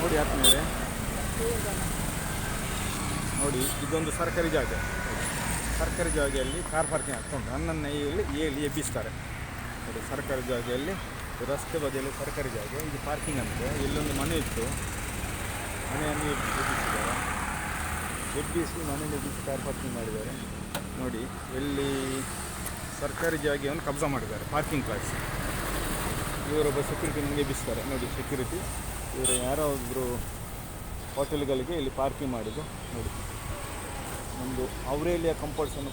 ನೋಡಿ ಆದ್ಮೇಲೆ ನೋಡಿ ಇದೊಂದು ಸರ್ಕಾರಿ ಜಾಗ. ಸರ್ಕಾರಿ ಜಾಗೆಯಲ್ಲಿ ಕಾರ್ ಪಾರ್ಕಿಂಗ್ ಆಗ್ತುಂಟು. ನನ್ನನ್ನು ಹೇಳಿ ಎಬ್ಬಿಸ್ತಾರೆ ನೋಡಿ. ಸರ್ಕಾರಿ ಜಾಗೆಯಲ್ಲಿ ರಸ್ತೆ ಬದಿಯಲ್ಲಿ ಸರ್ಕಾರಿ ಜಾಗ, ಇದು ಪಾರ್ಕಿಂಗ್ ಅಂತೆ. ಇಲ್ಲೊಂದು ಮನೆ ಇತ್ತು, ಮನೆಯನ್ನು ಎಬ್ಬಿಸಿದ್ದಾರೆ. ಎಬ್ಬಿಸಿ ಮನೆಯನ್ನು ಎಬ್ಬಿಸಿ ಕಾರ್ ಪಾರ್ಕಿಂಗ್ ಮಾಡಿದ್ದಾರೆ ನೋಡಿ. ಎಲ್ಲಿ ಸರ್ಕಾರಿ ಜಾಗೆಯನ್ನು ಕಬ್ಜಾ ಮಾಡಿದ್ದಾರೆ, ಪಾರ್ಕಿಂಗ್ ಪ್ಲೇಸ್. ಇವರೊಬ್ಬ ಸೆಕ್ಯೂರಿಟಿ ನಮಗೆ ಎಬ್ಬಿಸ್ತಾರೆ ನೋಡಿ. ಸೆಕ್ಯೂರಿಟಿ ಇವರು ಯಾರಾದರೂ ಹೋಟೆಲ್ಗಳಿಗೆ ಇಲ್ಲಿ ಪಾರ್ಕಿಂಗ್ ಮಾಡಿದ್ದು ನೋಡಿ. ಒಂದು ಅವರೇಲಿಯಾ ಕಂಪೌಂಡ್ಸನ್ನು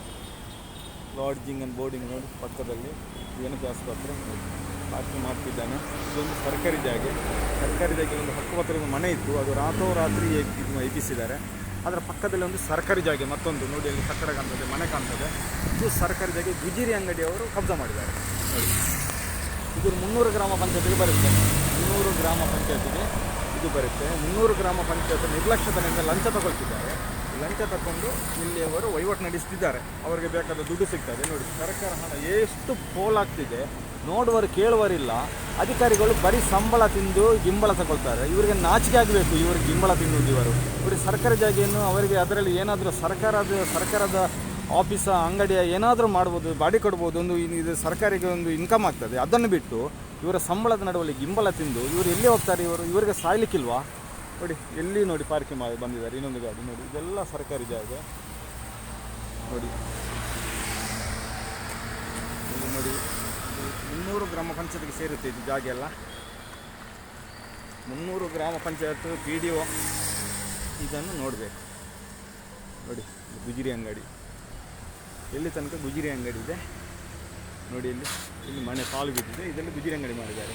ಲಾಡ್ಜಿಂಗ್ ಆ್ಯಂಡ್ ಬೋರ್ಡಿಂಗ್ ನೋಡಿ. ಪಕ್ಕದಲ್ಲಿ ಏನಕ್ಕೆ ಆಸ್ಪತ್ರೆ ನೋಡಿ ಪಾರ್ಕಿಂಗ್ ಮಾಡ್ತಿದ್ದಾನೆ. ಇದೊಂದು ಸರ್ಕಾರಿ ಜಾಗೆ. ಸರ್ಕಾರಿ ಜಾಗೆ ಒಂದು ಹಕ್ಕುಪತ್ರದ ಮನೆ ಇತ್ತು, ಅದು ರಾತ್ರೋರಾತ್ರಿ ಎಬ್ಬಿಸಿದ್ದಾರೆ. ಅದರ ಪಕ್ಕದಲ್ಲಿ ಒಂದು ಸರ್ಕಾರಿ ಜಾಗೆ ಮತ್ತೊಂದು ನೋಡಿ, ಅಲ್ಲಿ ಕಟ್ಟಡ ಕಾಣ್ತದೆ, ಮನೆ ಕಾಣ್ತದೆ. ಇದು ಸರ್ಕಾರಿ ಜಾಗೆ ಗುಜಿರಿ ಅಂಗಡಿಯವರು ಕಬ್ಜಾ ಮಾಡಿದ್ದಾರೆ ನೋಡಿ. ಇದು 300 ಗ್ರಾಮ ಪಂಚಾಯತಿಗೆ ಬರುತ್ತೆ. 300 ಗ್ರಾಮ ಪಂಚಾಯತಿಗೆ ಇದು ಬರುತ್ತೆ. 300 ಗ್ರಾಮ ಪಂಚಾಯತ್ ನಿರ್ಲಕ್ಷ್ಯತೆಯಿಂದ ಲಂಚ ತಗೊಳ್ತಿದ್ದಾರೆ. ಲಂಚ ತಗೊಂಡು ಇಲ್ಲಿ ಅವರು ವಹಿವಾಟು ನಡೆಸ್ತಿದ್ದಾರೆ. ಅವರಿಗೆ ಬೇಕಾದ ದುಡ್ಡು ಸಿಗ್ತದೆ ನೋಡಿ. ಸರ್ಕಾರ ಹಣ ಎಷ್ಟು ಪೋಲಾಗ್ತಿದೆ, ನೋಡುವರು ಕೇಳುವರಿಲ್ಲ. ಅಧಿಕಾರಿಗಳು ಬರೀ ಸಂಬಳ ತಿಂದು ಗಿಂಬಳ ತಗೊಳ್ತಾರೆ. ಇವರಿಗೆ ನಾಚಿಕೆ ಆಗಬೇಕು, ಇವರಿಗೆ ಗಿಂಬಳ ತಿನ್ನುವುದು. ಇವರಿಗೆ ಸರ್ಕಾರಿ ಜಾಗೆಯನ್ನು ಅವರಿಗೆ ಅದರಲ್ಲಿ ಏನಾದರೂ ಸರ್ಕಾರದ ಆಫೀಸ ಅಂಗಡಿಯ ಏನಾದರೂ ಮಾಡ್ಬೋದು, ಬಾಡಿ ಕೊಡ್ಬೋದು. ಇದು ಸರ್ಕಾರಿಗೆ ಒಂದು ಇನ್ಕಮ್ ಆಗ್ತದೆ. ಅದನ್ನು ಬಿಟ್ಟು ಇವರ ಸಂಬಳದ ನಡುವಲ್ಲಿ ಗಿಂಬಳ ತಿಂದು ಇವರು ಎಲ್ಲಿ ಹೋಗ್ತಾರೆ? ಇವರಿಗೆ ಸಾಯ್ಲಿಕ್ಕಿಲ್ವಾ ನೋಡಿ. ಎಲ್ಲಿ ನೋಡಿ ಪಾರ್ಕಿಂಗ್ ಮಾಡಿ ಬಂದಿದ್ದಾರೆ. ಇನ್ನೊಂದು ಗಾಡಿ ನೋಡಿ. ಇದೆಲ್ಲ ಸರ್ಕಾರಿ ಜಾಗ ನೋಡಿ. ಇಲ್ಲಿ ನೋಡಿ 300 ಗ್ರಾಮ ಪಂಚಾಯತ್ಗೆ ಸೇರುತ್ತೆ ಇದು ಜಾಗ ಎಲ್ಲ. 300 ಗ್ರಾಮ ಪಂಚಾಯತ್ PDO ಇದನ್ನು ನೋಡಬೇಕು ನೋಡಿ. ಗುಜಿರಿ ಅಂಗಡಿ ಎಲ್ಲಿ ತನಕ ಗುಜಿರಿ ಅಂಗಡಿ ಇದೆ ನೋಡಿ. ಇಲ್ಲಿ ಮನೆ ಪಾಲು ಬಿದ್ದಿದೆ. ಇದರಲ್ಲಿ ಗುಜಿರಿ ಅಂಗಡಿ ಮಾಡಿದ್ದಾರೆ.